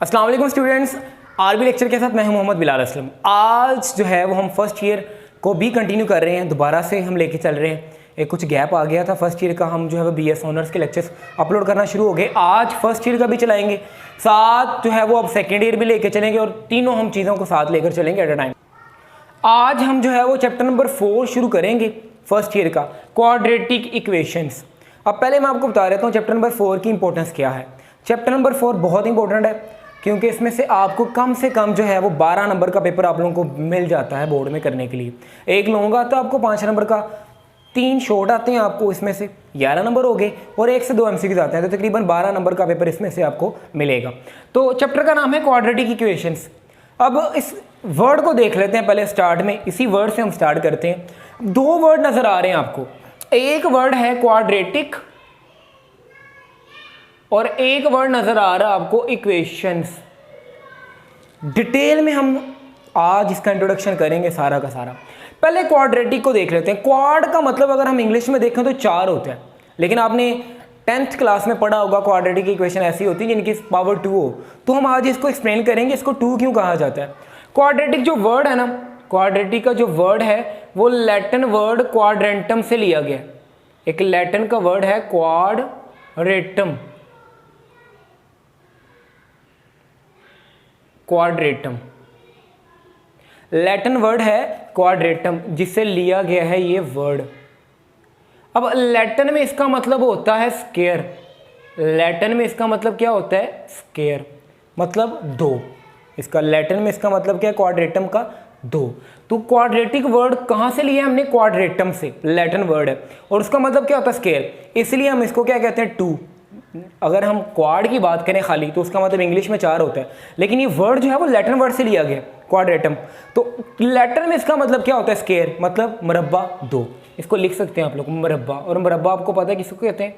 अस्सलाम वालेकुम students, RB lecture के साथ मैं हूं मोहम्मद बिलाल असलम। आज जो है वो हम फर्स्ट ईयर को भी कंटिन्यू कर रहे हैं, दोबारा से हम लेके चल रहे हैं। एक कुछ गैप आ गया था फर्स्ट ईयर का, हम जो है वो बीएस ऑनर्स के लेक्चर्स अपलोड करना शुरू हो गए। आज फर्स्ट ईयर का भी चलाएंगे, साथ जो है वो अब सेकेंड ईयर भी लेके चलेंगे और तीनों हम चीज़ों को साथ लेकर चलेंगे एट अ टाइम। आज हम जो है वो चैप्टर नंबर 4 शुरू करेंगे फर्स्ट ईयर का, क्वाड्रेटिक इक्वेशंस। अब पहले मैं आपको बता देता हूँ चैप्टर नंबर 4 की इंपॉर्टेंस क्या है। चैप्टर नंबर 4 बहुत इंपॉर्टेंट है क्योंकि इसमें से आपको कम से कम जो है वो 12 नंबर का पेपर आप लोगों को मिल जाता है बोर्ड में करने के लिए। एक लॉन्ग आता है आपको 5 नंबर का, 3 शॉर्ट आते हैं आपको, इसमें से 11 नंबर हो गए और 1 से 2 एमसीक्यूज आते हैं, तो तकरीबन 12 नंबर का पेपर इसमें से आपको मिलेगा। तो चैप्टर का नाम है क्वाड्रेटिक इक्वेशंस। अब इस वर्ड को देख लेते हैं पहले स्टार्ट में, इसी वर्ड से हम स्टार्ट करते हैं। 2 वर्ड नजर आ रहे हैं आपको, एक वर्ड है क्वाड्रेटिक और एक वर्ड नजर आ रहा है आपको इक्वेशंस। डिटेल में हम आज इसका इंट्रोडक्शन करेंगे सारा का सारा। पहले क्वाड्रेटिक को देख लेते हैं। क्वाड का मतलब अगर हम इंग्लिश में देखें तो 4 होता है, लेकिन आपने 10th क्लास में पढ़ा होगा क्वाड्रेटिक इक्वेशन ऐसी होती है जिनकी पावर 2 हो। तो हम आज इसको एक्सप्लेन करेंगे, इसको 2 क्यों कहा जाता है। क्वाड्रेटिक जो वर्ड है ना, क्वाड्रेटिक का जो वर्ड है वो लैटिन वर्ड क्वाड्रेंटम से लिया गया। एक लैटिन का वर्ड है क्वाड्रेटम, क्वाड्रेटम लैटिन वर्ड है क्वाड्रेटम, जिससे लिया गया है ये वर्ड। अब लैटिन में इसका मतलब होता है स्क्वायर। लैटिन में इसका मतलब क्या होता है? स्क्वायर, मतलब 2। इसका लैटिन में इसका मतलब क्या है? क्वाड्रेटम का 2। तो क्वाड्रेटिक वर्ड कहाँ से लिया हमने? क्वाड्रेटम से, लैटिन वर्ड है और उसका मतलब क्या होता है? स्क्वायर। इसलिए हम इसको क्या कहते हैं? 2। अगर हम क्वाड की बात करें खाली तो उसका मतलब इंग्लिश में 4 होता है, लेकिन ये वर्ड जो है वो लैटिन वर्ड से लिया गया, क्वाड्रेटम। तो लैटिन में इसका मतलब क्या होता है? स्क्वायर, मतलब मुरब्बा 2। इसको लिख सकते हैं आप लोग मुरब्बा, और मुरब्बा आपको पता है किसको कहते हैं?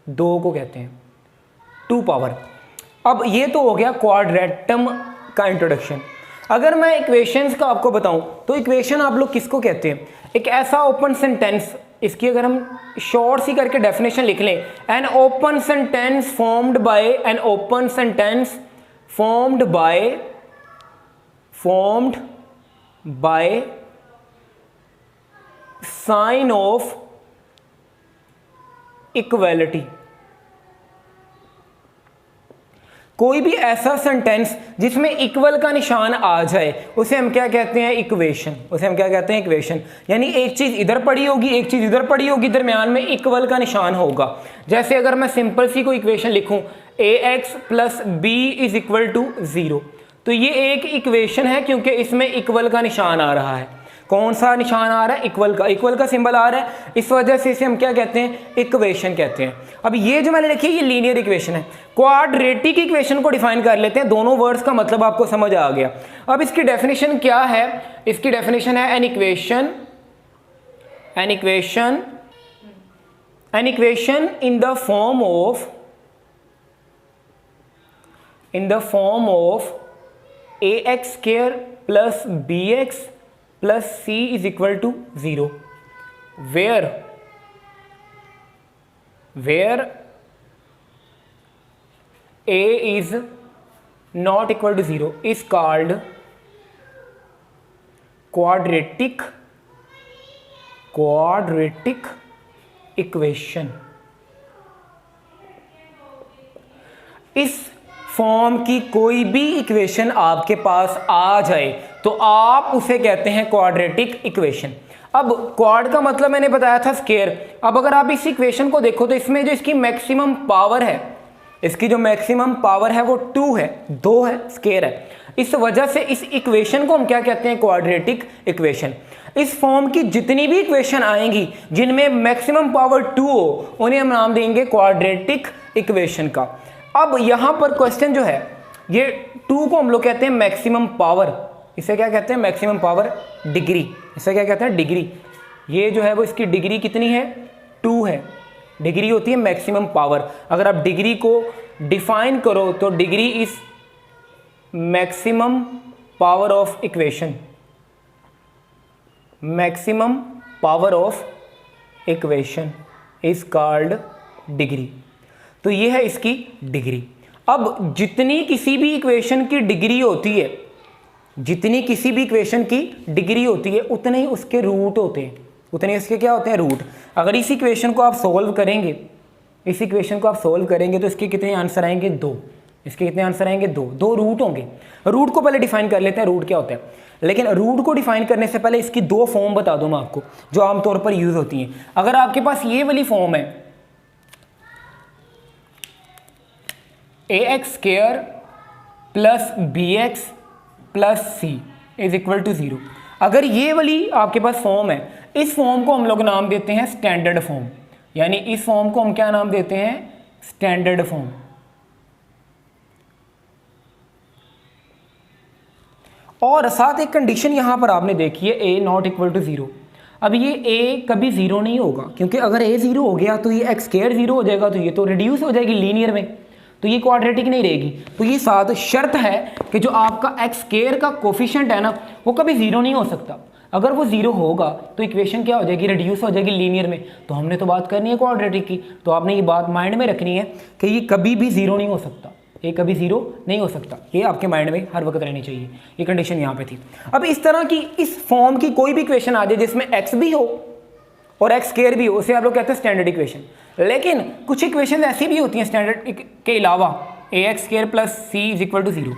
2 को कहते हैं, 2 पावर। अब ये तो हो गया क्वाड्रेटम का इंट्रोडक्शन। अगर मैं इक्वेशंस का आपको बताऊं तो इक्वेशन आप लोग किसको कहते हैं? एक ऐसा ओपन सेंटेंस, इसकी अगर हम शॉर्ट सी करके डेफिनेशन लिख लें, an open sentence formed by, an open sentence formed by sine of equality. कोई भी ऐसा सेंटेंस जिसमें इक्वल का निशान आ जाए उसे हम क्या कहते हैं? इक्वेशन। उसे हम क्या कहते हैं? इक्वेशन। यानी एक चीज इधर पड़ी होगी, एक चीज इधर पड़ी होगी, दरमियान में इक्वल का निशान होगा। जैसे अगर मैं सिंपल सी कोई इक्वेशन लिखूं, ax plus b is equal to 0, तो ये एक इक्वेशन है क्योंकि इसमें इक्वल का निशान आ रहा है। कौन सा निशान आ रहा है? इक्वल का। इक्वल का सिंबल आ रहा है, इस वजह से इसे हम क्या कहते हैं? इक्वेशन कहते हैं। अब ये जो मैंने लिखी है ये लीनियर इक्वेशन है। क्वाड्रेटिक इक्वेशन को डिफाइन कर लेते हैं। दोनों वर्ड्स का मतलब आपको समझ आ गया। अब इसकी डेफिनेशन क्या है? इसकी डेफिनेशन है an equation in the form of ax square plus bx plus c is equal to 0, where a is not equal to 0 is called quadratic equation। इस फॉर्म की कोई भी इक्वेशन आपके पास आ जाए तो आप उसे कहते हैं क्वाड्रेटिक इक्वेशन। अब क्वाड का मतलब मैंने बताया था स्क्वायर। अब अगर आप इस इक्वेशन को देखो तो इसमें जो इसकी मैक्सिमम पावर है, इसकी जो मैक्सिमम पावर है वो 2 है, 2 है, स्क्वायर है। इस वजह से इस इक्वेशन को हम क्या कहते हैं? Quadratic equation. इस फॉर्म की जितनी भी इक्वेशन आएंगी जिनमें मैक्सिमम पावर 2 हो उन्हें हम नाम देंगे क्वाड्रेटिक इक्वेशन का। अब यहां पर क्वेश्चन जो है, ये 2 को हम लोग कहते हैं मैक्सिमम पावर। इसे क्या कहते हैं? Maximum power degree. इसे क्या कहते हैं? डिग्री। ये जो है वो इसकी डिग्री कितनी है? 2 है। डिग्री होती है मैक्सिमम पावर। अगर आप डिग्री को डिफाइन करो तो degree is maximum power of equation. Maximum power of equation is called degree. तो ये है इसकी डिग्री। अब जितनी किसी भी इक्वेशन की डिग्री होती है, जितनी किसी भी इक्वेशन की डिग्री होती है उतने ही उसके रूट होते हैं, उतने इसके क्या होते हैं, रूट। अगर इस इक्वेशन को आप सोल्व करेंगे, इस इक्वेशन को आप सोल्व करेंगे तो इसके कितने आंसर आएंगे, 2। इसके कितने आंसर आएंगे, 2। 2 रूट होंगे। रूट को पहले डिफाइन कर लेते हैं, रूट क्या होता है। लेकिन रूट को डिफाइन करने से पहले इसकी 2 फॉर्म बता दूं मैं आपको, जो आमतौर पर यूज होती हैं। अगर आपके पास ये वाली फॉर्म है, ax square plus bx plus c is equal to 0, अगर ये वाली आपके पास फॉर्म है, इस फॉर्म को हम लोग नाम देते हैं स्टैंडर्ड फॉर्म। यानी इस फॉर्म को हम क्या नाम देते हैं, स्टैंडर्ड फॉर्म। और साथ एक कंडीशन यहां पर आपने देखी है, a नॉट इक्वल टू 0। अब ये a कभी 0 नहीं होगा, क्योंकि अगर a 0 हो गया तो ये x स्क्वायर 0 हो जाएगा, तो ये तो रिड्यूस हो जाएगी लीनियर में, तो ये क्वाड्रेटिक नहीं रहेगी। तो ये साथ शर्त है कि जो आपका x स्क्वायर का कोफिशिएंट है ना, वो कभी 0 नहीं हो सकता। अगर वो 0 होगा तो इक्वेशन क्या हो जाएगी, रिड्यूस हो जाएगी लीनियर में। तो हमने तो बात करनी है क्वाड्रेटिक की, तो आपने ये बात माइंड में रखनी है कि ये कभी भी 0 नहीं हो सकता, ये कभी 0 नहीं हो सकता। ये आपके माइंड में हर वक्त रहनी चाहिए, ये कंडीशन यहाँ पे थी। अब इस तरह की इस फॉर्म की कोई भी इक्वेशन आ जाए जिसमें x भी हो और x स्क्वायर भी हो, उसे आप लोग कहते हैं स्टैंडर्ड इक्वेशन। लेकिन कुछ इक्वेशन ऐसी भी होती हैं स्टैंडर्ड के अलावा, ax square plus c is equal to 0।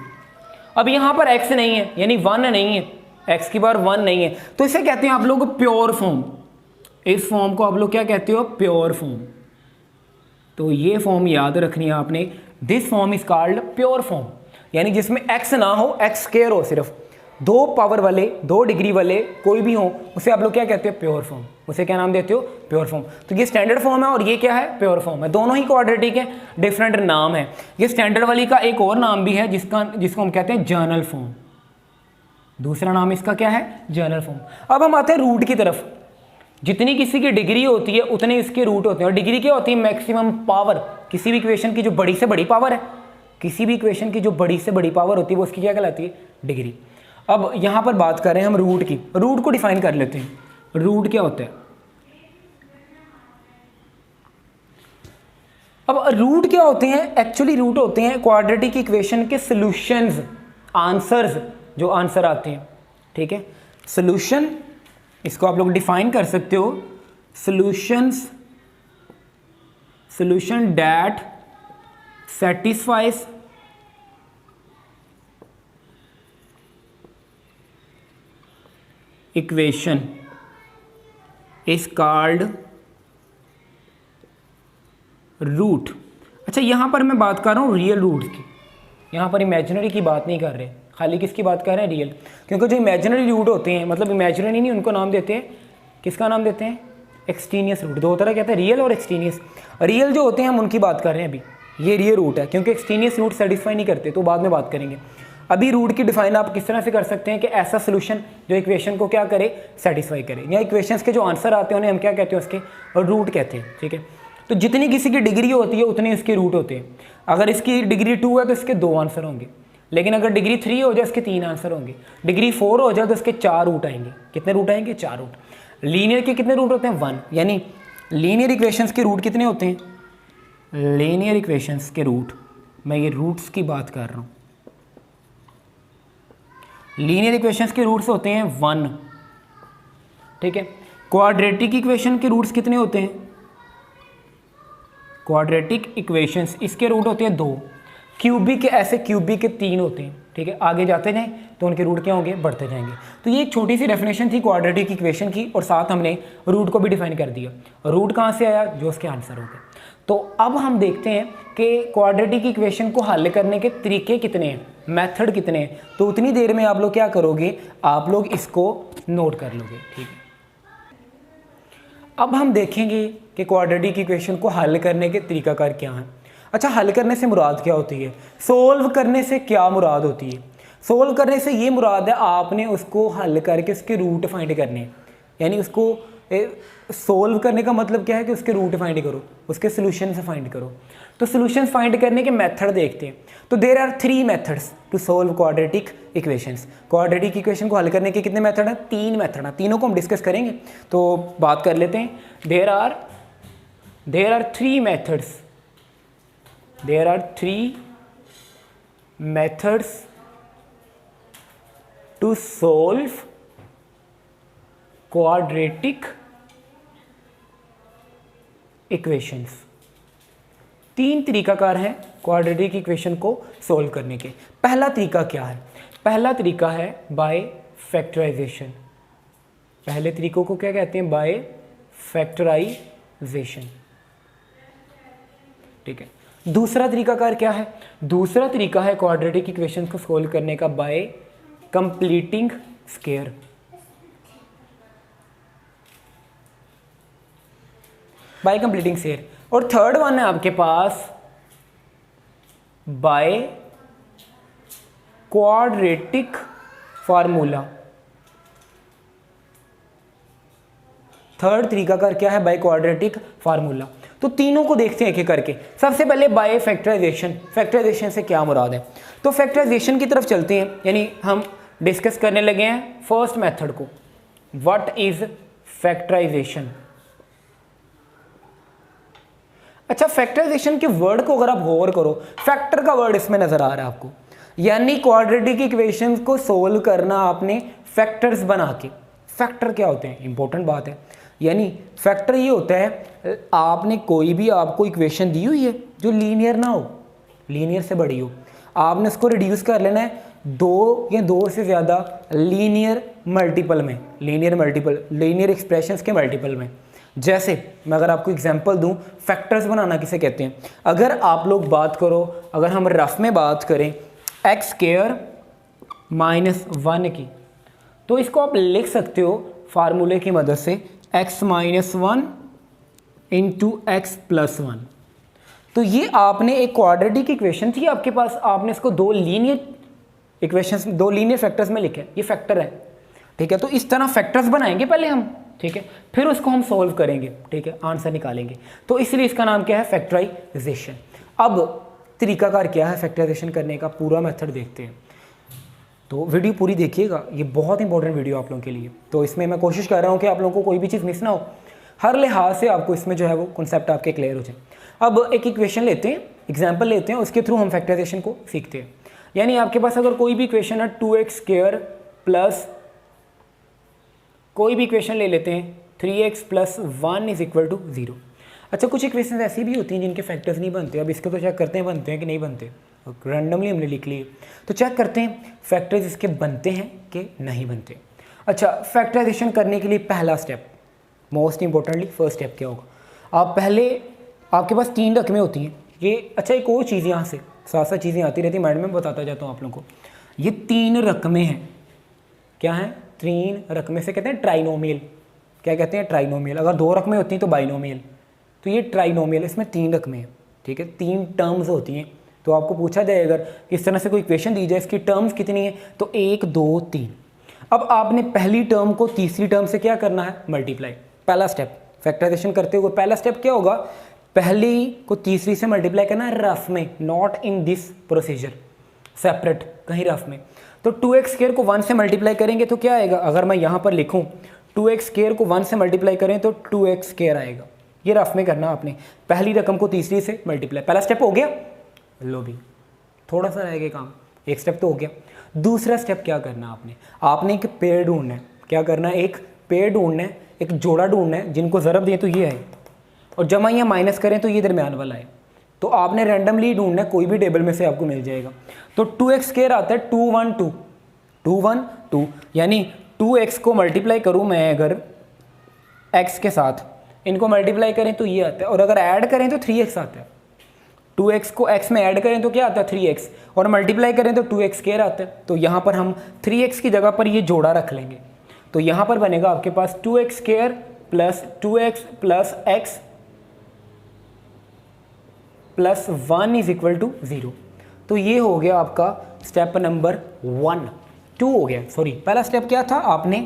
अब यहाँ पर x नहीं है, यानी 1 नहीं है, x की पावर 1 नहीं है, तो इसे कहते हैं आप लोग प्योर फॉर्म। इस फॉर्म को आप लोग क्या कहते हो, प्योर फॉर्म। तो ये फॉर्म याद रखनी है आपने, this form is called pure form. यानी जिसमें x ना हो, x स्क्वायर हो, सिर्फ 2 पावर वाले, 2 डिग्री वाले कोई भी हो, उसे आप लोग क्या कहते हो, प्योर फॉर्म। उसे क्या नाम देते हो, प्योर फॉर्म। तो ये स्टैंडर्ड फॉर्म है और ये क्या है, प्योर फॉर्म है। दोनों ही क्वाड्रेटिक है, डिफरेंट नाम है। ये स्टैंडर्ड वाली का एक और नाम भी है जिसको हम कहते हैं जर्नल फॉर्म। दूसरा नाम इसका क्या है, जर्नल फॉर्म। अब हम आते हैं रूट की तरफ। जितनी किसी की डिग्री होती है उतने इसके रूट होते हैं। और डिग्री क्या होती है, मैक्सिमम पावर। किसी भी इक्वेशन की जो बड़ी से बड़ी पावर है, किसी भी इक्वेशन की जो बड़ी से बड़ी पावर होती है वो उसकी क्या कहलाती है, डिग्री। अब यहाँ पर बात कर रहे हैं हम रूट की, रूट को डिफाइन कर लेते हैं। रूट क्या होता है, अब रूट क्या होते हैं, एक्चुअली रूट होते हैं क्वाड्रेटिक इक्वेशन के सॉल्यूशंस, आंसर्स, जो आंसर आते हैं। ठीक है, सॉल्यूशन, इसको आप लोग डिफाइन कर सकते हो, solutions, solution that satisfies equation is called root. अच्छा, यहां पर मैं बात कर रहा हूं रियल रूट की, यहां पर इमेजिनरी की बात नहीं कर रहे, खाली किसकी बात कर रहे हैं, रियल। क्योंकि जो इमेजिनरी रूट होते हैं, मतलब इमेजिनरी नहीं, उनको नाम देते हैं, किसका नाम देते हैं, एक्सटीनियस रूट। 2 तरह कहते हैं, रियल और एक्सटीनियस। रियल जो होते हैं हम उनकी बात कर रहे हैं अभी, ये रियल रूट है, क्योंकि एक्सटीनियस रूट सेटिस्फाई नहीं करते, तो बाद में बात करेंगे। अभी रूट की डिफाइन आप किस तरह से कर सकते हैं कि ऐसा सोल्यूशन जो इक्वेशन को क्या करे, सेटिस्फाई करे, या इक्वेशंस के जो आंसर आते हैं उन्हें हम क्या कहते हैं, उसके रूट कहते हैं। ठीक है, तो जितनी किसी की डिग्री होती है उतने इसके रूट होते हैं। अगर इसकी डिग्री 2 है तो इसके 2 आंसर होंगे, लेकिन अगर डिग्री 3 हो जाए इसके 3 आंसर होंगे, डिग्री 4 हो जाए तो इसके 4 रूट आएंगे। कितने रूट आएंगे, 4 रूट। लीनियर के कितने रूट होते हैं, 1। यानी लीनियर इक्वेशंस के रूट कितने होते हैं, लीनियर इक्वेशंस के रूट, मैं ये रूट्स की बात कर रहा हूँ, लीनियर इक्वेशंस के रूट्स होते हैं 1। ठीक है, क्वाड्रेटिक इक्वेशन के रूट्स कितने होते हैं, क्वाड्रेटिक इक्वेशंस इसके रूट होते हैं 2। क्यूबिक के, ऐसे क्यूबिक के 3 होते हैं। ठीक है, आगे जाते जाएं तो उनके रूट क्या होंगे, बढ़ते जाएंगे। तो ये एक छोटी सी डेफिनेशन थी क्वाड्रेटिक इक्वेशन की, और साथ हमने रूट को भी डिफाइन कर दिया। रूट कहाँ से आया, जो उसके आंसर हो गए। तो अब हम देखते हैं कि क्वाड्रेटिक इक्वेशन को हल करने के तरीके कितने हैं, मेथड कितने हैं। तो उतनी देर में आप लोग क्या करोगे, आप लोग इसको नोट कर लोगे। ठीक है, अब हम देखेंगे कि क्वाड्रेटिक इक्वेशन को हल करने के तरीकाकार क्या हैं। अच्छा, हल करने से मुराद क्या होती है, सोल्व करने से क्या मुराद होती है। सोल्व करने से ये मुराद है आपने उसको हल करके उसके रूट फाइंड करने हैं। यानी उसको सोल्व करने का मतलब क्या है कि उसके रूट फाइंड करो, उसके सोल्यूशन से फाइंड करो। तो सोल्यूशन फाइंड करने के मेथड देखते हैं। तो there are 3 methods to solve quadratic equations. Quadratic equation को हल करने के कितने मेथड हैं, 3 मेथड हैं। तीनों को हम डिस्कस करेंगे, तो बात कर लेते हैं। There are 3 methods, there are 3 methods to solve quadratic equations। 3 तरीकाकार हैं क्वाड्रेटिक इक्वेशन को सोल्व करने के। पहला तरीका क्या है? पहला तरीका है बाय फैक्टराइजेशन। पहले तरीकों को क्या कहते हैं? By factorization. ठीक है। दूसरा तरीकाकार क्या है? दूसरा तरीका है क्वाड्रेटिक इक्वेशन को सोल्व करने का bye completing square. Bye completing square. और थर्ड वन है आपके पास बाय क्वाड्रेटिक फार्मूला। थर्ड तरीका का क्या है? By quadratic formula. तो तीनों को देखते हैं एक एक करके। सबसे पहले बाय फैक्टराइजेशन। फैक्टराइजेशन से क्या मुराद है? तो फैक्टराइजेशन की तरफ चलते हैं, यानी हम डिस्कस करने लगे हैं फर्स्ट मेथड को। What is factorization? अच्छा, फैक्टराइजेशन के वर्ड को अगर आप गौर करो, फैक्टर का वर्ड इसमें नजर आ रहा है आपको, यानी क्वाड्रेटिक इक्वेशंस को सोल्व करना आपने फैक्टर्स बना के। फैक्टर क्या होते हैं? इंपॉर्टेंट बात है। यानी फैक्टर ये होता है, आपने कोई भी आपको इक्वेशन दी हुई है जो लीनियर ना हो, लीनियर से बड़ी हो, आपने उसको रिड्यूस कर लेना है 2 या 2 से ज़्यादा लीनियर मल्टीपल में, लीनियर एक्सप्रेशंस के मल्टीपल में। जैसे मैं अगर आपको एग्जांपल दूं, फैक्टर्स बनाना किसे कहते हैं? अगर आप लोग बात करो, अगर हम रफ में बात करें एक्स स्क्वायर -1 की, तो इसको आप लिख सकते हो फार्मूले की मदद से x - 1 इंटू एक्स प्लस 1। तो ये आपने एक क्वाड्रेटिक इक्वेशन थी आपके पास, आपने इसको 2 लीनियर इक्वेशंस, 2 लीनियर फैक्टर्स में लिखे, ये फैक्टर है। ठीक है, तो इस तरह फैक्टर्स बनाएंगे पहले हम, ठीक है, फिर उसको हम सॉल्व करेंगे, ठीक है, आंसर निकालेंगे। तो इसलिए इसका नाम क्या है? फैक्टराइजेशन। अब तरीकाकार क्या है फैक्टराइजेशन करने का? पूरा मेथड देखते हैं। तो वीडियो पूरी देखिएगा, ये बहुत इंपॉर्टेंट वीडियो आप लोगों के लिए। तो इसमें मैं कोशिश कर रहा हूँ कि आप लोगों को कोई भी चीज़ मिस ना हो, हर लिहाज से आपको इसमें जो है वो कॉन्सेप्ट आपके क्लियर हो जाए। अब एक इक्वेशन लेते हैं, एग्जाम्पल लेते हैं, उसके थ्रू हम फैक्टराइजेशन को सीखते हैं। यानी आपके पास अगर कोई भी इक्वेशन है 2x स्क्वायर प्लस, कोई भी इक्वेशन ले लेते हैं 3x plus 1 is equal to 0। अच्छा, कुछ इक्वेशन ऐसी भी होती हैं जिनके फैक्टर्स नहीं बनते। अब इसको तो चेक करते हैं बनते हैं कि नहीं बनते, रैंडमली हमने लिख लिए, तो चेक करते हैं फैक्टर्स इसके बनते हैं कि नहीं बनते। अच्छा, फैक्टराइजेशन करने के लिए पहला step, most importantly first step क्या होगा? आप पहले, आपके पास 3 रकमें होती हैं ये। अच्छा, एक और चीज़ यहाँ से साथ साथ चीज़ें आती रहती, माइंड में बताता जाता हूँ आप लोगों को। ये 3 रकमें हैं, क्या हैं? 3 रकमें से कहते हैं ट्राइनोमियल। क्या कहते हैं? ट्राइनोमियल। अगर 2 रकमें होती हैं तो बाइनोमियल, तो ये ट्राइनोमियल, इसमें 3 रकमें हैं, ठीक है, 3 टर्म्स होती हैं। तो आपको पूछा जाए अगर इस तरह से कोई इक्वेशन दी जाए, इसकी टर्म्स कितनी है, तो 1 2 3। अब आपने पहली टर्म को तीसरी टर्म से क्या करना है? मल्टीप्लाई। पहला स्टेप फैक्टराइजेशन करते हुए पहला स्टेप क्या होगा? पहली को तीसरी से मल्टीप्लाई करना है रफ में, not in this procedure, separate, कहीं रफ में। तो 2x स्क्वायर को 1 से मल्टीप्लाई करेंगे तो क्या आएगा? अगर मैं यहाँ पर लिखूँ 2x स्क्वायर को 1 से मल्टीप्लाई करें तो 2x स्क्वायर आएगा। ये रफ में करना आपने, पहली रकम को तीसरी से मल्टीप्लाई। पहला स्टेप हो गया, लो भी थोड़ा सा रह गया काम, एक स्टेप तो हो गया। दूसरा स्टेप क्या करना आपने? आपने एक पेयर ढूंढना है। क्या करना है? एक पेयर ढूंढना है, एक जोड़ा ढूंढना है, जिनको ज़रब दें तो ये है, और जमा या माइनस करें तो ये दरमियान वाला है। तो आपने रैंडमली ढूंढना है, कोई भी टेबल में से आपको मिल जाएगा। तो 2x स्क्वायर आता है 2 1 2 2 1 2, यानी 2x को मल्टीप्लाई करूँ मैं अगर x के साथ, इनको मल्टीप्लाई करें तो ये आता है, और अगर ऐड करें तो 3x आता है। 2x को x में ऐड करें तो क्या आता है? 3x, और मल्टीप्लाई करें तो 2x स्क्वायर आता है। तो यहाँ पर हम 3x की जगह पर ये जोड़ा रख लेंगे, तो यहाँ पर बनेगा आपके पास 2x square plus 2x plus x plus 1 is equal to 0। तो ये हो गया आपका स्टेप नंबर 2 हो गया, सॉरी। पहला स्टेप क्या था? आपने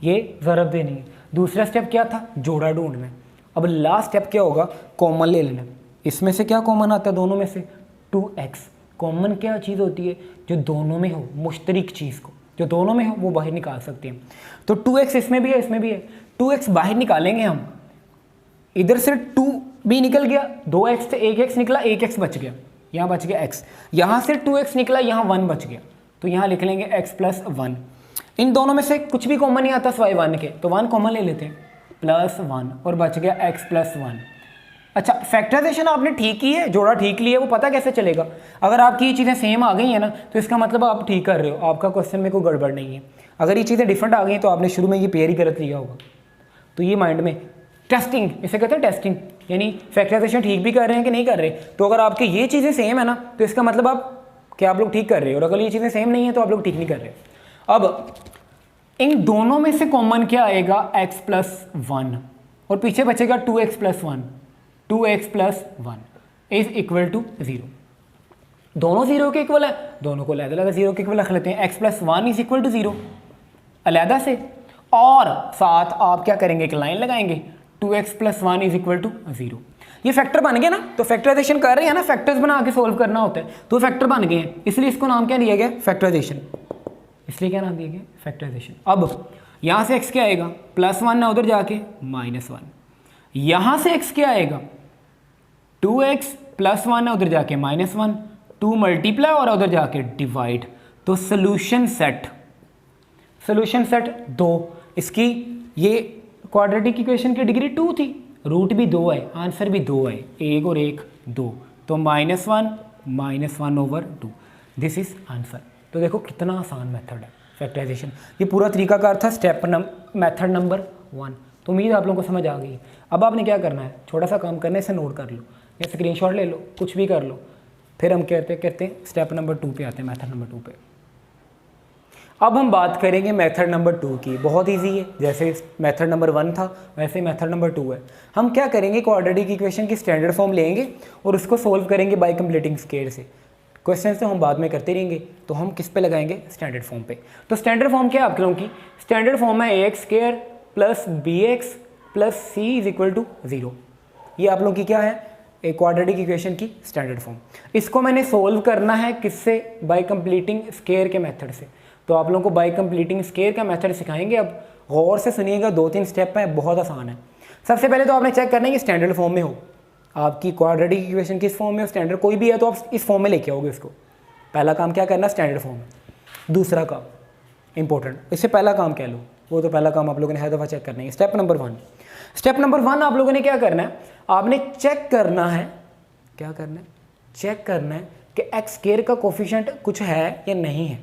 ये ज़रब देनी है। दूसरा स्टेप क्या था? जोड़ा ढूंढना। अब लास्ट स्टेप क्या होगा? कॉमन ले लेना। इसमें से क्या कॉमन आता है? दोनों में से 2x। कॉमन क्या चीज़ होती है? जो दोनों में हो, मुश्तरिक चीज़ को जो दोनों में हो वो बाहर निकाल सकते हैं। तो 2x इसमें भी है, इसमें भी है। 2x बाहर निकालेंगे हम, इधर से 2 भी निकल गया, 2x से 1x निकला, 1x बच गया। यहाँ बच गया x, यहाँ से 2x निकला, यहाँ 1 बच गया, तो यहाँ लिख लेंगे x प्लस 1। इन दोनों में से कुछ भी कॉमन नहीं आता सिवाय 1 के, तो 1 कॉमन ले लेते हैं, प्लस 1 और बच गया x प्लस 1। अच्छा, फैक्टराइजेशन आपने ठीक की है, जोड़ा ठीक लिया, वो पता कैसे चलेगा? अगर आपकी ये चीज़ें सेम आ गई हैं ना, तो इसका मतलब आप ठीक कर रहे हो, आपका क्वेश्चन में कोई गड़बड़ नहीं है। अगर ये चीज़ें डिफरेंट आ गई हैं तो आपने शुरू में ये पेयर ही गलत लिया होगा। तो ये माइंड में टेस्टिंग, इसे कहते हैं टेस्टिंग, यानी फैक्टराइजेशन ठीक भी कर रहे हैं कि नहीं कर रहे। तो अगर आपकी ये चीज़ें सेम है ना, तो इसका मतलब आप लोग ठीक कर रहे हो, और अगर ये चीज़ें सेम नहीं है तो आप लोग ठीक नहीं कर रहे। अब इन दोनों में से कॉमन क्या आएगा? x प्लस 1, और पीछे बचेगा 2x plus 1, 2x plus 1 is equal to 0। दोनों 0 के इक्वल है, दोनों को अलग-अलग 0 के इक्वल रख लेते हैं। x plus 1 is equal to 0 अलहदा से, और साथ आप क्या करेंगे? एक लाइन लगाएंगे, 2x plus 1 is equal to 0। ये फैक्टर बन गया ना, तो फैक्टराइजेशन कर रहे हैं ना, फैक्टर्स बना के सोल्व करना होता है, तो फैक्टर बन गए हैं, इसलिए इसको नाम क्या दिया गया? फैक्टराइजेशन। इसलिए क्या नाम दिया गया? फैक्टराइजेशन। अब यहाँ से x क्या आएगा? प्लस 1 ना, उधर जाके माइनस 1। यहाँ से x क्या आएगा? 2x प्लस 1 है, उधर जाके माइनस 1, 2 मल्टीप्लाई और उधर जाके डिवाइड। तो सोल्यूशन सेट 2, इसकी ये क्वाड्रेटिक इक्वेशन की डिग्री 2 थी, रूट भी 2 है, आंसर भी 2 है, 1 और 1 2, तो -1 ओवर 2, दिस इज आंसर। तो देखो कितना आसान मेथड है फैक्टराइजेशन। ये पूरा तरीकाकार था मेथड नंबर 1। तो उम्मीद आप लोगों को समझ आ गई। अब आपने क्या करना है, छोटा सा काम करने से नोट कर लो या स्क्रीनशॉट ले लो, कुछ भी कर लो, फिर हम कहते हैं स्टेप नंबर 2 पे आते हैं, मेथड नंबर 2 पे। अब हम बात करेंगे मेथड नंबर 2 की। बहुत इजी है, जैसे मेथड नंबर 1 था वैसे मेथड नंबर 2 है। हम क्या करेंगे? क्वाड्रेटिक इक्वेशन की स्टैंडर्ड फॉर्म लेंगे और उसको सोल्व करेंगे बाय कंप्लीटिंग स्केयर से। क्वेश्चन तो हम बाद में करते रहेंगे, तो हम किस पे लगाएंगे? स्टैंडर्ड फॉर्म पे। तो स्टैंडर्ड फॉर्म क्या है आप लोगों की? स्टैंडर्ड फॉर्म है ax square plus bx plus c is equal to 0। ये आप लोगों की क्या है? एक क्वाड्रेटिक इक्वेशन की स्टैंडर्ड फॉर्म। इसको मैंने सोल्व करना है किससे? बाय कंप्लीटिंग स्क्वायर के मेथड से। तो आप लोगों को बाय कंप्लीटिंग स्क्वायर का मेथड सिखाएंगे। अब गौर से सुनिएगा, 2-3 स्टेप हैं, बहुत आसान है। सबसे पहले तो आपने चेक करना है कि स्टैंडर्ड फॉर्म में हो, आपकी क्वाड्रेटिक इक्वेशन किस फॉर्म में हो, स्टैंडर्ड कोई भी है तो आप इस फॉर्म में लेके आओगे इसको। पहला काम क्या करना? Standard form. दूसरा काम इंपॉर्टेंट, इससे पहला काम कह लो, वो तो पहला काम आप लोगों ने हर दफ़ा चेक करना है। स्टेप नंबर 1 आप लोगों ने क्या करना है? आपने चेक करना है, क्या करना है? चेक करना है कि एक्स स्क्वायर का कोफिशिएंट कुछ है या नहीं है।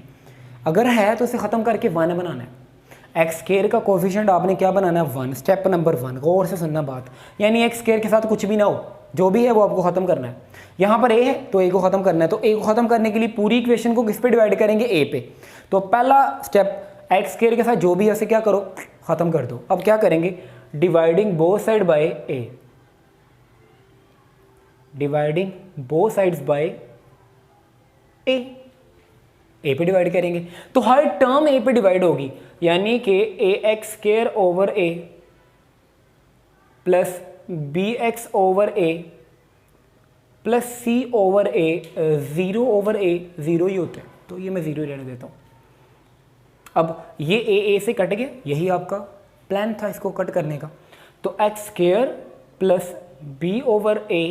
अगर है तो उसे ख़त्म करके 1 बनाना है। एक्स स्क्वायर का कोफिशिएंट आपने क्या बनाना है? 1। स्टेप नंबर 1, गौर से सुनना बात, यानी एक्स स्क्वायर के साथ कुछ भी ना हो, जो भी है वो आपको ख़त्म करना है। यहाँ पर ए है तो ए को ख़त्म करना है, तो ए को ख़त्म करने के लिए पूरी इक्वेशन को किस पे डिवाइड करेंगे? ए पे। तो पहला स्टेप, एक्स स्क्वायर के साथ जो भी है उसे क्या करो? ख़त्म कर दो। अब क्या करेंगे? Dividing both side by a, dividing both sides by a पे डिवाइड करेंगे, तो हर टर्म ए पे डिवाइड होगी, यानी कि ए एक्स स्क्वायर ओवर ए प्लस बी एक्स ओवर ए प्लस सी ओवर ए, 0 ओवर ए 0 ही होते हैं, तो ये मैं 0 रहने देता हूँ। अब ये ए से कट गया, यही आपका प्लान था इसको कट करने का। तो x square plus b over a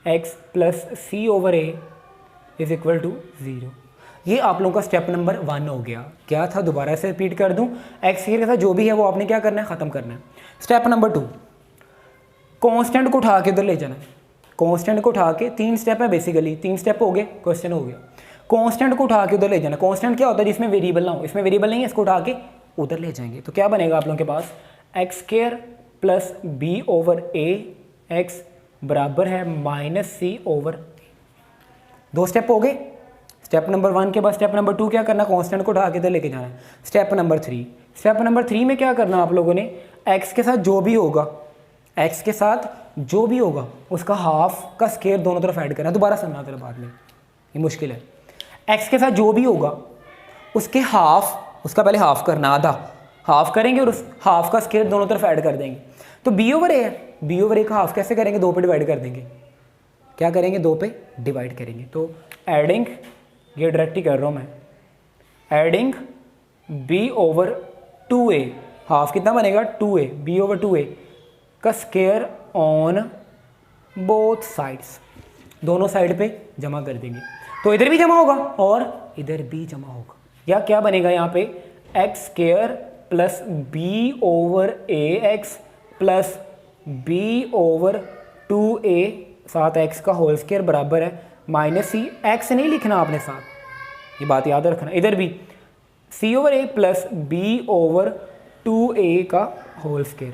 x plus c over a is equal to 0। ये आप लोगों का स्टेप नंबर 1 हो गया। क्या था? दोबारा से रिपीट कर दूं, एक्स स्क्वायर के साथ जो भी है वो आपने क्या करना है? ख़त्म करना है। स्टेप नंबर 2, कांस्टेंट को उठा के उधर ले जाना है। कांस्टेंट को उठा के 3 स्टेप है बेसिकली, 3 स्टेप हो गए, क्वेश्चन हो गया। कांस्टेंट को उठा के उधर ले जाना। कांस्टेंट क्या होता है? जिसमें वेरिएबल ना हो, इसमें वेरिएबल नहीं है, इसको उठा के उधर ले जाएंगे। तो क्या बनेगा आप लोगों के पास? X square plus b over a x बराबर है माइनस सी ओवर। 2 स्टेप हो गए। स्टेप नंबर 1 के बाद स्टेप नंबर 2 क्या करना? कांस्टेंट को उठा के इधर लेके जाना है। स्टेप नंबर 3 में क्या करना आप लोगों ने? एक्स के साथ जो भी होगा, एक्स के साथ जो भी होगा उसका हाफ का स्क्वायर दोनों तरफ ऐड करना। दोबारा सुनना तेरे बाद में, ये मुश्किल है। एक्स के साथ जो भी होगा उसके हाफ, उसका पहले हाफ करना, आधा हाफ करेंगे और उस हाफ का स्क्वायर दोनों तरफ ऐड कर देंगे। तो बी ओवर ए है, बी ओवर ए का हाफ कैसे करेंगे? 2 पे डिवाइड कर देंगे। क्या करेंगे? 2 पे डिवाइड करेंगे। तो एडिंग, ये डायरेक्ट ही कर रहा हूँ मैं, adding B over 2a, half कितना बनेगा? 2a, बी ओवर 2a का स्क्वायर ऑन बोथ साइड्स। दोनों साइड पे जमा कर देंगे, तो इधर भी जमा होगा और इधर भी जमा होगा। या क्या बनेगा यहाँ पे, x square plus b over a x plus b over 2a साथ एक्स का होल स्क्वायर बराबर है माइनस सी, एक्स नहीं लिखना आपने साथ, ये बात याद रखना। इधर भी सी ओवर ए प्लस बी ओवर 2a का होल स्क्वायर।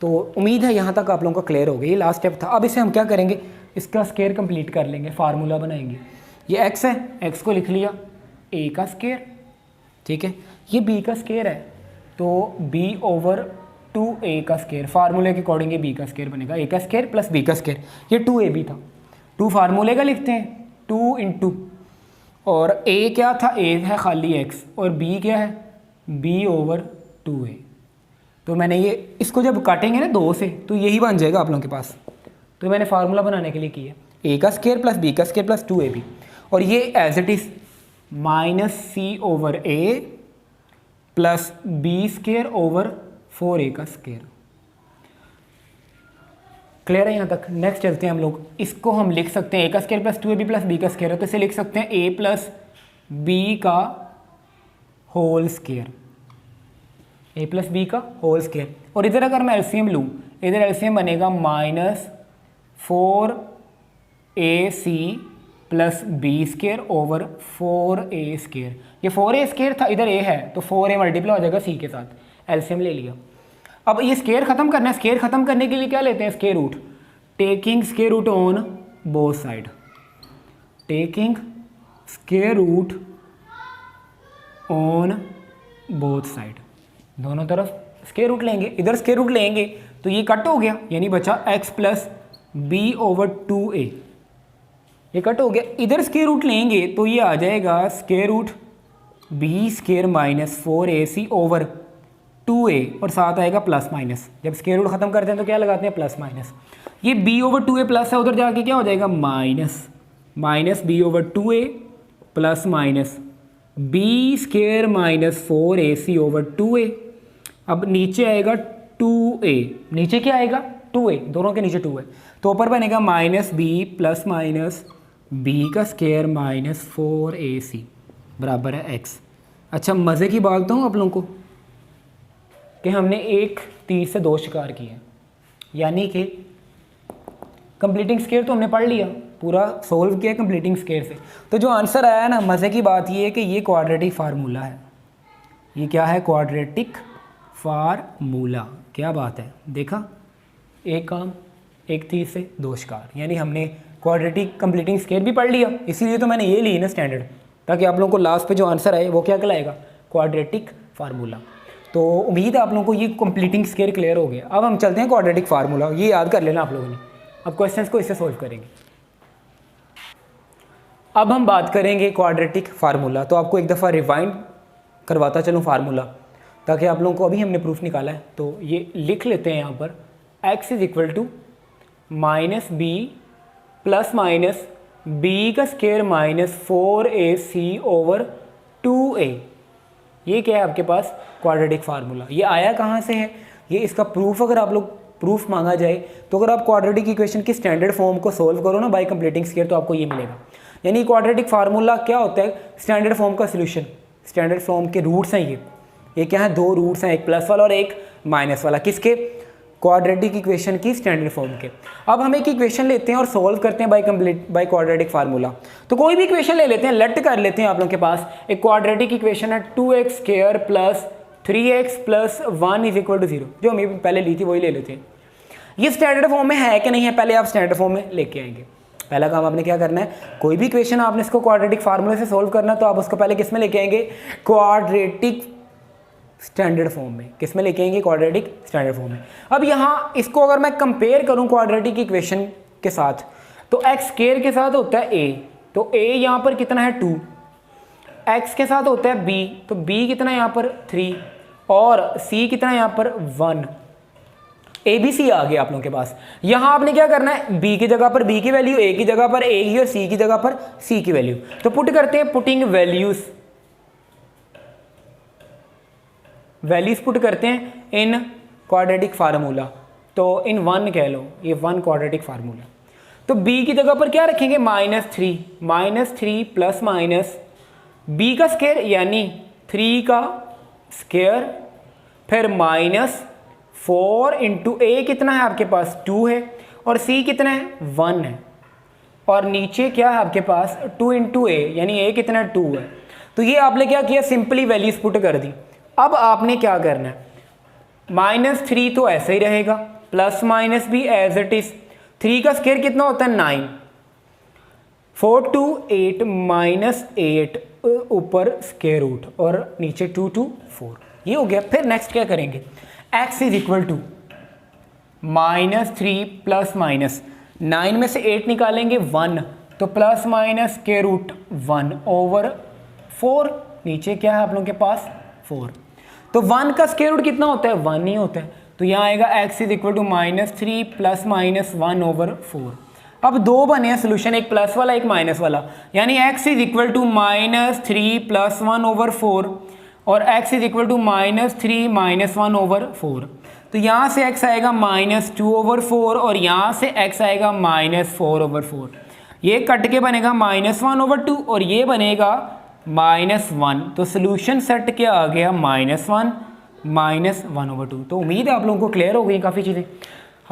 तो उम्मीद है यहाँ तक आप लोगों का क्लियर हो गया, ये लास्ट स्टेप था। अब इसे हम क्या करेंगे, इसका स्क्वायर कंप्लीट कर लेंगे, फार्मूला बनाएंगे। ये x है, x को लिख लिया a का स्क्वायर, ठीक है। ये b का स्क्वायर है तो b ओवर 2a का स्क्वायर, फार्मूले के अकॉर्डिंग ये b का स्क्वायर बनेगा, a का स्क्वायर प्लस b का स्क्वायर। ये 2ab था, 2 फार्मूले का लिखते हैं, 2 इंटू, और a क्या था, a है खाली x, और b क्या है, b ओवर 2a। तो मैंने ये इसको जब काटेंगे ना 2 से तो यही बन जाएगा आप लोगों के पास। तो मैंने फार्मूला बनाने के लिए किया a का स्क्वायर प्लस b का स्क्वायर प्लस 2ab, और ये as it is minus c over a plus b square over 4a का स्क्वायर। क्लियर है यहाँ तक। नेक्स्ट चलते हैं हम लोग, इसको हम लिख सकते हैं a का square plus 2ab plus b का स्क्वायर है, तो इसे लिख सकते हैं a प्लस b का whole square, a plus b का होल स्क्वायर। और इधर अगर मैं एलसीएम लूँ, इधर एलसीएम बनेगा minus 4ac plus b square over 4a square. ये 4a स्क्वायर था, इधर a है तो 4a मल्टीप्लाई हो जाएगा c के साथ, एलसीएम ले लिया। अब ये स्क्वायर खत्म करना है, स्क्वायर खत्म करने के लिए क्या लेते हैं, square root, taking square root on both side, taking square root on both side, दोनों तरफ स्क्वायर रूट लेंगे। इधर स्क्वायर रूट लेंगे तो ये कट हो गया, यानी बचा x plus b over 2a, ये कट हो गया। इधर स्क्वायर रूट लेंगे तो ये आ जाएगा square root b square minus 4ac over 2a, और साथ आएगा प्लस माइनस, जब स्क्वायर रूट खत्म करते हैं तो क्या लगाते हैं, प्लस माइनस। ये b ओवर 2a प्लस है, उधर जाके क्या हो जाएगा, minus, minus b over 2a plus minus b square minus 4ac over 2a। अब नीचे आएगा 2a, नीचे क्या आएगा, 2a, दोनों के नीचे 2 है, तो ऊपर बनेगा minus b plus minus b का स्क्वायर माइनस 4ac बराबर है x। अच्छा, मज़े की बात बताऊँ आप लोगों को कि हमने एक तीर से 2 शिकार किए हैं, यानी कि कंप्लीटिंग स्क्वायर तो हमने पढ़ लिया, पूरा सोल्व किया कंप्लीटिंग स्क्वायर से। तो जो आंसर आया ना, मज़े की बात ये है कि ये क्वाड्रेटिक फार्मूला है। ये क्या है, क्वाड्रेटिक फार्मूला। क्या बात है, देखा, एक काम एक तीर से 2 शिकार, यानी हमने क्वाड्रेटिक कंप्लीटिंग स्क्वायर भी पढ़ लिया। इसीलिए तो मैंने ये ली ना स्टैंडर्ड, ताकि आप लोगों को लास्ट पे जो आंसर आए वो क्या कहलाएगा, क्वाड्रेटिक फार्मूला। तो उम्मीद है आप लोगों को ये कंप्लीटिंग स्क्वायर क्लियर हो गया। अब हम चलते हैं क्वाड्रेटिक फार्मूला, ये याद कर लेना आप लोगों ने। अब क्वेश्चंस को इससे सोल्व करेंगे। अब हम बात करेंगे क्वाड्रेटिक फार्मूला, तो आपको एक दफ़ा रिवाइंड करवाता चलूँ फार्मूला, ताकि आप लोगों को, अभी हमने प्रूफ निकाला है तो ये लिख लेते हैं यहाँ पर, x is equal to minus b plus minus b का square minus 4ac over 2a। ये क्या है आपके पास, क्वाड्रेटिक फार्मूला। ये आया कहाँ से है, ये इसका प्रूफ, अगर आप लोग प्रूफ मांगा जाए तो अगर आप क्वाड्रेटिक इक्वेशन की स्टैंडर्ड फॉर्म को सोल्व करो ना बाय कंप्लीटिंग स्क्वायर, तो आपको ये मिलेगा। यानी क्वाड्रेटिक फार्मूला क्या होता है, स्टैंडर्ड फॉर्म का सोल्यूशन। स्टैंडर्ड फॉर्म के रूट्स हैं ये क्या है, 2 रूट्स हैं, एक प्लस वाला और एक माइनस वाला, किसके, क्वाड्रेटिक इक्वेशन की स्टैंडर्ड फॉर्म के। अब हम एक इक्वेशन लेते हैं और सोल्व करते हैं बाय क्वाड्रेटिक फार्मूला। तो कोई भी इक्वेशन ले लेते हैं, लेट कर लेते हैं आप लोगों के पास एक क्वाड्रेटिक इक्वेशन है 2x square plus 3x plus 1 is equal to 0, जो हमें पहले ली थी वही ले लेते हैं। ये स्टैंडर्ड फॉर्म में है कि नहीं है, पहले आप स्टैंडर्ड फॉर्म में लेके आएंगे। पहला काम आपने क्या करना है, कोई भी इक्वेशन आपने इसको क्वाड्रेटिक फार्मूले से सोल्व करना, तो आप उसको पहले किस में लेके आएंगे, क्वाड्रेटिक स्टैंडर्ड फॉर्म में। किस में लेके आएंगे, क्वाड्रेटिक स्टैंडर्ड फॉर्म में। अब यहाँ इसको अगर मैं कंपेयर करूँ क्वाड्रेटिक इक्वेशन के साथ, तो एक्स स्क्वायर के साथ होता है a, तो a यहाँ पर कितना है 2, x के साथ होता है b, तो b कितना है यहाँ पर 3, और c कितना है यहाँ पर 1। ABC आ गया आप लोगों के पास। यहाँ आपने क्या करना है, b की जगह पर b की वैल्यू, a की जगह पर a की, और c की जगह पर c की वैल्यू। तो पुट करते हैं, पुटिंग वैल्यूज पुट करते हैं इन क्वाड्रेटिक फार्मूला, तो इन 1 कह लो, ये 1 क्वाड्रेटिक फार्मूला। तो b की जगह पर क्या रखेंगे -3 प्लस माइनस b का स्क्वायर यानी 3 का स्क्वायर, फिर -4 इंटू a कितना है आपके पास 2 है, और c कितना है 1 है, और नीचे क्या है आपके पास 2 इंटू a यानी a कितना 2 है। तो ये आपने क्या किया, सिंपली वैल्यूज पुट कर दी। अब आपने क्या करना है, -3 तो ऐसे ही रहेगा, प्लस माइनस भी एज इट इज। 3 का स्क्वायर कितना होता है 9, 4 टू 8 -8 ऊपर स्क्वायर रूट और नीचे 2 टू 4, ये हो गया। फिर नेक्स्ट क्या करेंगे, x is equal to -3 plus minus 9 में से 8 निकालेंगे 1, तो plus minus square root 1 over 4, नीचे क्या है आप लोगों के पास 4। तो 1 का स्क्वायर रूट कितना होता है 1 ही होता है, तो यहाँ आएगा x is equal to -3 plus minus 1 over 4। अब दो बने हैं सोल्यूशन, एक प्लस वाला एक माइनस वाला, यानी x is equal to -3 plus 1 over 4 और x is equal to -3 minus 1 over 4। तो यहाँ से x आएगा -2 ओवर 4 और यहाँ से x आएगा -4 ओवर 4। ये कट के बनेगा -1 ओवर 2 और ये बनेगा -1। तो सोल्यूशन सेट क्या आ गया -1 ओवर 2। तो उम्मीद है आप लोगों को क्लियर हो गई काफ़ी चीज़ें।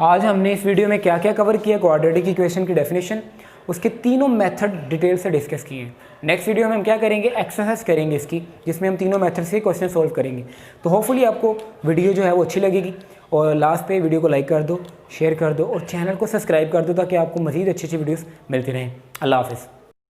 आज हमने इस वीडियो में क्या क्या कवर किया, क्वाड्रेटिक इक्वेशन की डेफिनेशन, उसके तीनों मेथड डिटेल से डिस्कस किए। नेक्स्ट वीडियो में हम क्या करेंगे, एक्सरसाइज करेंगे इसकी, जिसमें हम तीनों मेथड से क्वेश्चन सॉल्व करेंगे। तो होपफुली आपको वीडियो जो है वो अच्छी लगेगी, और लास्ट पे वीडियो को लाइक कर दो, शेयर कर दो और चैनल को सब्सक्राइब कर दो, ताकि आपको मज़ीद अच्छी अच्छी वीडियोस मिलती रहें। अल्लाह हाफिज़।